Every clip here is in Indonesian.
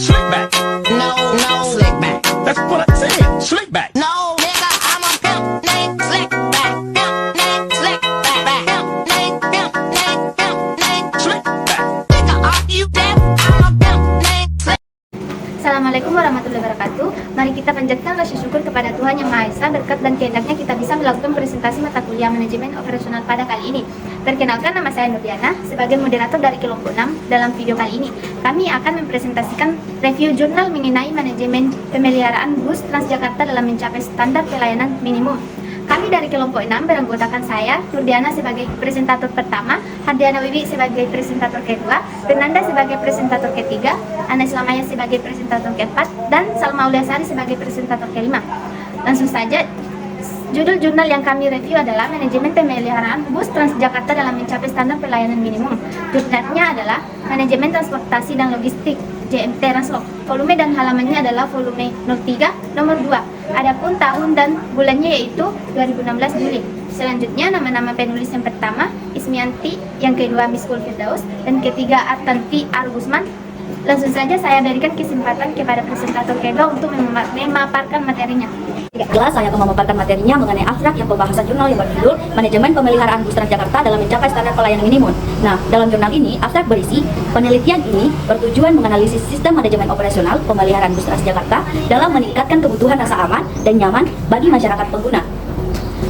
Slick back. No, no, slick back. That's what I said. Slick back. No, nigga, I'm a pimp named Slick back. Pimp named Slick back. Pimp named, pimp named, pimp named Slick back. Nigga, are you deaf? I'm a pimp named Slick. Assalamualaikum warahmatullahi wabarakatuh. Mari kita panjatkan rasa syukur kepada Tuhan Yang Maha Esa. Berkat dan kehendaknya kita bisa melakukan presentasi mata kuliah manajemen operasional pada kali ini. Perkenalkan, nama saya Nurdiana sebagai moderator dari kelompok 6. Dalam video kali ini kami akan mempresentasikan review jurnal mengenai manajemen pemeliharaan bus Transjakarta dalam mencapai standar pelayanan minimum. Kami dari kelompok 6 beranggotakan saya, Nurdiana sebagai presentator pertama, Hardiana Wiwi sebagai presentator kedua, Fernanda sebagai presentator ketiga, Ana Islamaya sebagai presentator keempat, dan Salma Uliasari sebagai presentator kelima. Langsung saja, judul jurnal yang kami review adalah Manajemen Pemeliharaan Bus Transjakarta dalam mencapai standar pelayanan minimum. Jurnalnya adalah Manajemen Transportasi dan Logistik JMT Translog. Volume dan halamannya adalah volume 03 nomor 2. Adapun tahun dan bulannya yaitu 2016 Juli. Selanjutnya nama-nama penulis yang pertama Ismianti, yang kedua Miskul Firdaus, dan ketiga Artanti Argusman. Langsung saja saya berikan kesempatan kepada presentator kedua untuk memaparkan materinya. Jelas saya akan memaparkan materinya mengenai abstrak yang pembahasan jurnal yang berjudul Manajemen Pemeliharaan Bus Transjakarta dalam mencapai standar pelayanan minimum. Nah, dalam jurnal ini, abstrak berisi penelitian ini bertujuan menganalisis sistem manajemen operasional pemeliharaan bus Transjakarta dalam meningkatkan kebutuhan rasa aman dan nyaman bagi masyarakat pengguna.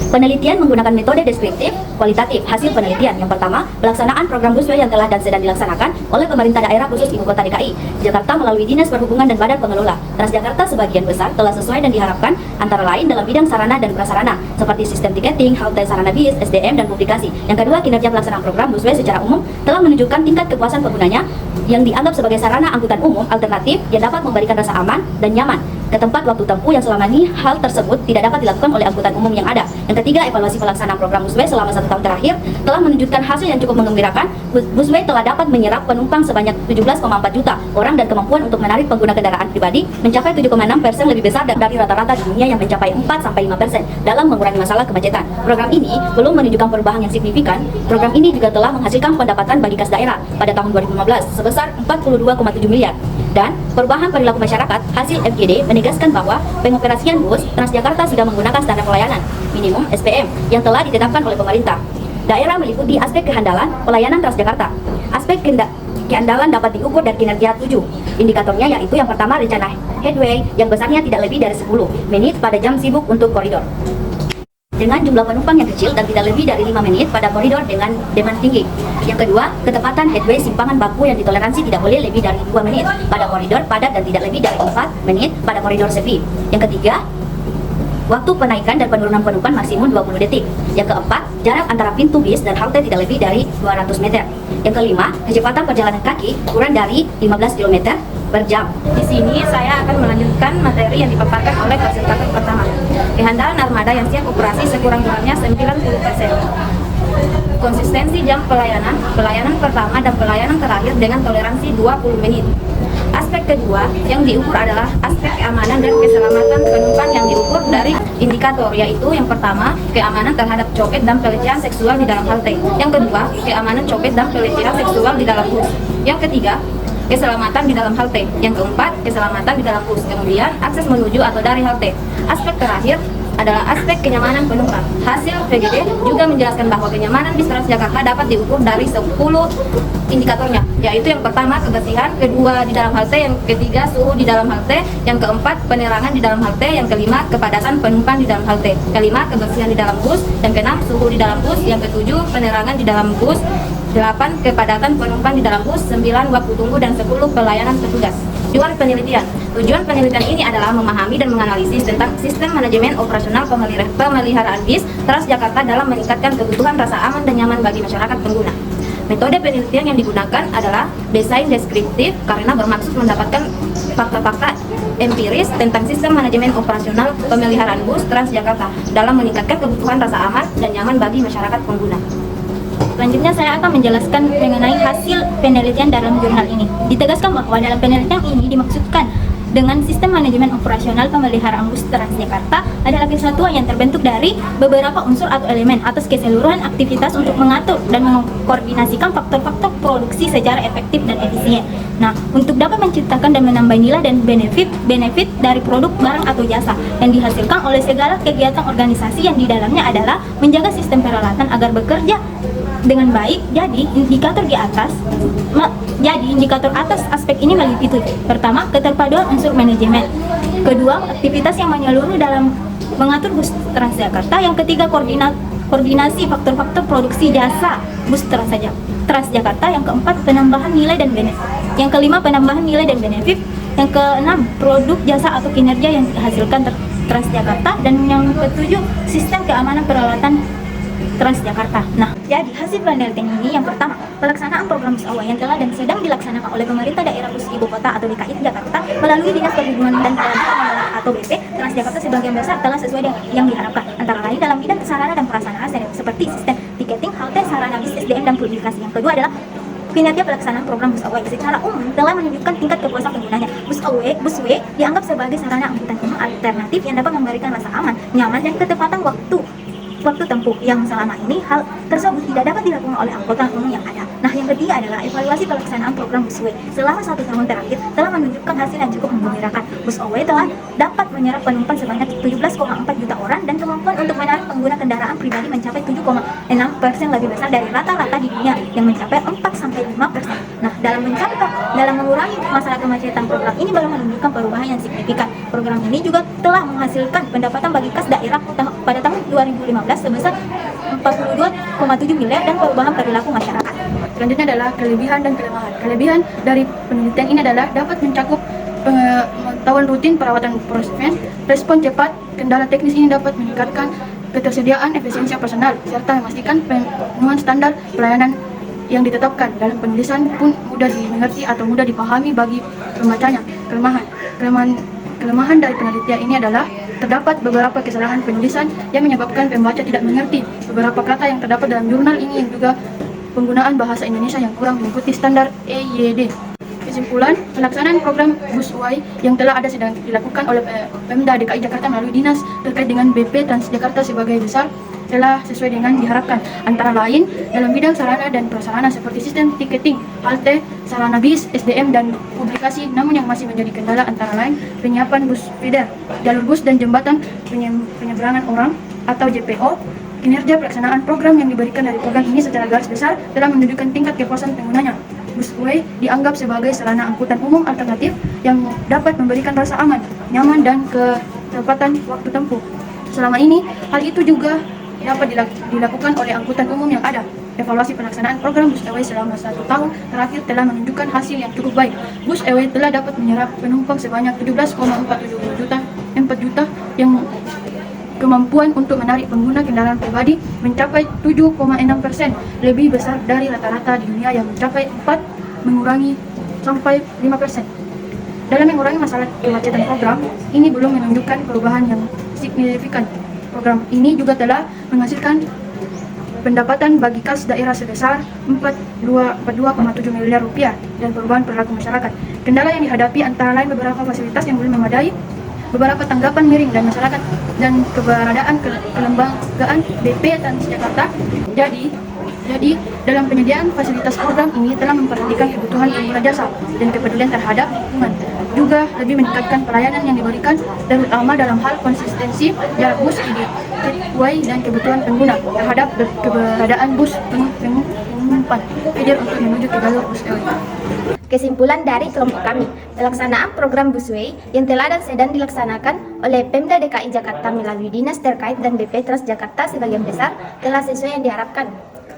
Penelitian menggunakan metode deskriptif kualitatif. Hasil penelitian yang pertama, pelaksanaan program busway yang telah dan sedang dilaksanakan oleh pemerintah daerah khusus Ibu Kota DKI Jakarta melalui Dinas Perhubungan dan Badan Pengelola. Transjakarta sebagian besar telah sesuai dan diharapkan antara lain dalam bidang sarana dan prasarana seperti sistem tiketing, halte sarana bis, SDM, dan publikasi. Yang kedua, kinerja pelaksanaan program busway secara umum telah menunjukkan tingkat kepuasan penggunanya yang dianggap sebagai sarana angkutan umum alternatif yang dapat memberikan rasa aman dan nyaman ke tempat waktu tempuh yang selama ini hal tersebut tidak dapat dilakukan oleh angkutan umum yang ada. Yang ketiga, evaluasi pelaksanaan program busway selama 1 tahun terakhir telah menunjukkan hasil yang cukup menggembirakan. Busway telah dapat menyerap penumpang sebanyak 17,4 juta orang dan kemampuan untuk menarik pengguna kendaraan pribadi mencapai 7,6% lebih besar dari rata-rata di dunia yang mencapai 4-5% dalam mengurangi masalah kemacetan. Program ini belum menunjukkan perubahan yang signifikan. Program ini juga telah menghasilkan pendapatan bagi kas daerah pada tahun 2015 sebesar 42,7 miliar. Dan perubahan perilaku masyarakat, hasil FGD menegaskan bahwa pengoperasian bus Transjakarta sudah menggunakan standar pelayanan minimum SPM yang telah ditetapkan oleh pemerintah. Daerah meliputi aspek kehandalan pelayanan Transjakarta. Aspek kehandalan dapat diukur dari kinerja 7 indikatornya, yaitu yang pertama, rencana headway yang besarnya tidak lebih dari 10 menit pada jam sibuk untuk koridor dengan jumlah penumpang yang kecil dan tidak lebih dari 5 menit pada koridor dengan demand tinggi. Yang kedua, ketepatan headway simpangan baku yang ditoleransi tidak boleh lebih dari 2 menit pada koridor padat dan tidak lebih dari 4 menit pada koridor sepi. Yang ketiga, waktu penaikan dan penurunan penumpang maksimum 20 detik. Yang keempat, jarak antara pintu bis dan halte tidak lebih dari 200 meter. Yang kelima, kecepatan perjalanan kaki kurang dari 15 km per jam. Di sini saya akan melanjutkan materi yang dipaparkan oleh presentator pertama. Kehandalan armada yang siap operasi sekurang-kurangnya 90%. Konsistensi jam pelayanan, pelayanan pertama dan pelayanan terakhir dengan toleransi 20 menit. Aspek kedua yang diukur adalah aspek keamanan dan keselamatan penumpang yang diukur dari indikator, yaitu yang pertama, keamanan terhadap copet dan pelecehan seksual di dalam halte. Yang kedua, keamanan copet dan pelecehan seksual di dalam bus. Yang ketiga, keselamatan di dalam halte. Yang keempat, keselamatan di dalam bus. Kemudian, akses menuju atau dari halte. Aspek terakhir adalah aspek kenyamanan penumpang. Hasil VGD juga menjelaskan bahwa kenyamanan bis Transjakarta dapat diukur dari 10 indikatornya, yaitu yang pertama, kebersihan, kedua, di dalam halte, yang ketiga, suhu di dalam halte, yang keempat, penerangan di dalam halte, yang kelima, kepadatan penumpang di dalam halte, kelima, kebersihan di dalam bus, yang keenam, suhu di dalam bus, yang ketujuh, penerangan di dalam bus, 8, kepadatan penumpang di dalam bus, 9, waktu tunggu, dan 10, pelayanan petugas. Tujuan penelitian. Tujuan penelitian ini adalah memahami dan menganalisis tentang sistem manajemen operasional pemeliharaan bis Transjakarta dalam meningkatkan kebutuhan rasa aman dan nyaman bagi masyarakat pengguna. Metode penelitian yang digunakan adalah desain deskriptif karena bermaksud mendapatkan fakta-fakta empiris tentang sistem manajemen operasional pemeliharaan bus Transjakarta dalam meningkatkan kebutuhan rasa aman dan nyaman bagi masyarakat pengguna. Selanjutnya saya akan menjelaskan mengenai hasil penelitian dalam jurnal ini. Ditegaskan bahwa dalam penelitian ini dimaksudkan dengan sistem manajemen operasional pemeliharaan bus Transjakarta adalah kesatuan yang terbentuk dari beberapa unsur atau elemen atas keseluruhan aktivitas untuk mengatur dan mengkoordinasikan faktor-faktor produksi secara efektif dan efisien. Nah, untuk dapat menciptakan dan menambah nilai dan benefit dari produk, barang atau jasa yang dihasilkan oleh segala kegiatan organisasi yang di dalamnya adalah menjaga sistem peralatan agar bekerja dengan baik. Jadi indikator atas aspek ini meliputi: pertama, keterpaduan unsur manajemen; kedua, aktivitas yang menyeluruh dalam mengatur bus Transjakarta; yang ketiga, koordinasi faktor-faktor produksi jasa bus Transjakarta; yang keempat, penambahan nilai dan benefit; yang kelima, penambahan nilai dan benefit; yang keenam, produk jasa atau kinerja yang dihasilkan Transjakarta; dan yang ketujuh, sistem keamanan peralatan Transjakarta. Nah, jadi hasil penelitian ini yang pertama, pelaksanaan program bus awal yang telah dan sedang dilaksanakan oleh pemerintah daerah bus ibu kota atau DKI Jakarta melalui Dinas Perhubungan dan Pengelolaan atau BP Transjakarta sebagian besar telah sesuai dengan yang diharapkan, antara lain dalam bidang sarana dan prasarana seperti sistem tiketing, halte, sarana bis, SDM dan publikasi. Yang kedua adalah kinerja pelaksanaan program bus awal secara umum telah menunjukkan tingkat kepuasan penggunanya. Busway dianggap sebagai sarana angkutan umum alternatif yang dapat memberikan rasa aman, nyaman dan ketepatan waktu tempuh yang selama ini hal tersebut tidak dapat dilakukan oleh angkutan umum yang ada. Nah, yang ketiga adalah evaluasi pelaksanaan program Busway selama 1 tahun terakhir telah menunjukkan hasil yang cukup menggembirakan. Busway telah dapat menyerap penumpang sebanyak 17,4 juta orang dan kemampuan untuk menarik pengguna kendaraan pribadi mencapai 7,6% lebih besar dari rata-rata di dunia yang mencapai 4-5%. Nah, dalam mengurangi masalah kemacetan, program ini belum menunjukkan perubahan yang signifikan. Program ini juga telah menghasilkan pendapatan bagi kas daerah pada tahun 2015 sebesar 42,7 miliar dan perubahan perilaku masyarakat. Selanjutnya adalah kelebihan dan kelemahan. Kelebihan dari penelitian ini adalah dapat mencakup pengetahuan rutin, perawatan preven, respon cepat. Kendala teknis ini dapat meningkatkan ketersediaan efisiensi personal serta memastikan pemenuhan standar pelayanan yang ditetapkan. Dalam penulisan pun mudah dimengerti atau mudah dipahami bagi pembacanya. Kelemahan dari penelitian ini adalah terdapat beberapa kesalahan penulisan yang menyebabkan pembaca tidak mengerti beberapa kata yang terdapat dalam jurnal ini, yang juga penggunaan bahasa Indonesia yang kurang mengikuti standar EYD. Kesimpulan, pelaksanaan program Busway yang telah ada sedang dilakukan oleh Pemda DKI Jakarta melalui dinas terkait dengan BP Transjakarta sebagai besar telah sesuai dengan diharapkan, antara lain dalam bidang sarana dan prasarana seperti sistem tiketing, halte, sarana bis, SDM dan publikasi. Namun yang masih menjadi kendala antara lain penyiapan bus feeder, jalur bus dan jembatan penyeberangan orang atau JPO. Kinerja pelaksanaan program yang diberikan dari program ini secara garis besar telah menunjukkan tingkat kepuasan penggunanya. Busway dianggap sebagai sarana angkutan umum alternatif yang dapat memberikan rasa aman, nyaman dan ketepatan waktu tempuh. Selama ini, hal itu juga dapat dilakukan oleh angkutan umum yang ada. Evaluasi pelaksanaan program Busway selama 1 tahun terakhir telah menunjukkan hasil yang cukup baik. Busway telah dapat menyerap penumpang sebanyak 17,4 juta yang kemampuan untuk menarik pengguna kendaraan pribadi mencapai 7,6%, lebih besar dari rata-rata di dunia yang mencapai 4 mengurangi sampai 5%. Dalam mengurangi masalah kemacetan, program ini belum menunjukkan perubahan yang signifikan. Program ini juga telah menghasilkan pendapatan bagi kas daerah sebesar 42,7 miliar rupiah dan perubahan perilaku masyarakat. Kendala yang dihadapi antara lain beberapa fasilitas yang belum memadai, beberapa tanggapan miring dan masyarakat, dan keberadaan kelembagaan BP Transjakarta. Jadi dalam penyediaan fasilitas program ini telah memperhatikan kebutuhan pengguna jasa dan kepedulian terhadap lingkungan. Juga lebih meningkatkan pelayanan yang diberikan, terutama dalam hal konsistensi jarak bus sesuai dan kebutuhan pengguna terhadap keberadaan bus pengumpan feeder untuk menuju ke jalur bus LW. Kesimpulan dari kelompok kami, pelaksanaan program Busway yang telah dan sedang dilaksanakan oleh Pemda DKI Jakarta melalui dinas terkait dan BP Transjakarta sebagian besar telah sesuai yang diharapkan.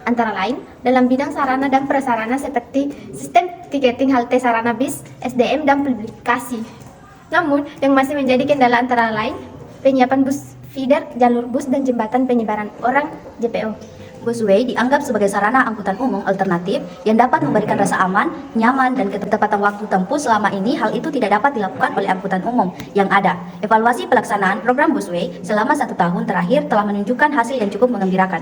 Antara lain, dalam bidang sarana dan prasarana seperti sistem tiketing, halte, sarana bis, SDM, dan publikasi. Namun, yang masih menjadi kendala antara lain, penyiapan bus feeder, jalur bus, dan jembatan penyebaran orang JPO. Busway dianggap sebagai sarana angkutan umum alternatif yang dapat memberikan rasa aman, nyaman, dan ketepatan waktu tempuh. Selama ini, hal itu tidak dapat dilakukan oleh angkutan umum yang ada. Evaluasi pelaksanaan program Busway selama 1 tahun terakhir telah menunjukkan hasil yang cukup menggembirakan.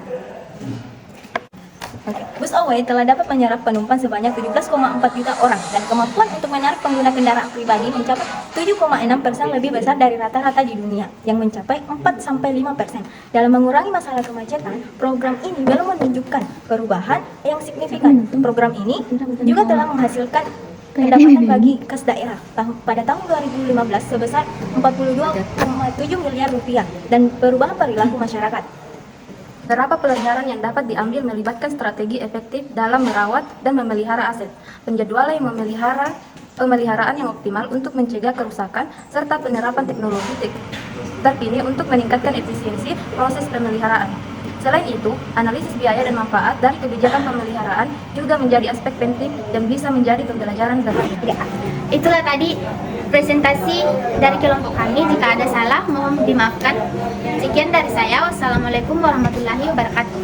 Bus Away telah dapat menyerap penumpang sebanyak 17,4 juta orang dan kemampuan untuk menarik pengguna kendaraan pribadi mencapai 7,6% lebih besar dari rata-rata di dunia yang mencapai 4-5%. Dalam mengurangi masalah kemacetan, program ini belum menunjukkan perubahan yang signifikan. Program ini juga telah menghasilkan pendapatan bagi kas daerah pada tahun 2015 sebesar 42,7 miliar rupiah dan perubahan perilaku masyarakat. Beberapa pelajaran yang dapat diambil melibatkan strategi efektif dalam merawat dan memelihara aset, penjadwalan yang pemeliharaan yang optimal untuk mencegah kerusakan, serta penerapan teknologi terkini untuk meningkatkan efisiensi proses pemeliharaan. Selain itu, analisis biaya dan manfaat dari kebijakan pemeliharaan juga menjadi aspek penting dan bisa menjadi pembelajaran bagi kita. Itulah tadi presentasi dari kelompok kami. Jika ada salah, mohon dimaafkan. Sekian dari saya. Wassalamualaikum warahmatullahi wabarakatuh.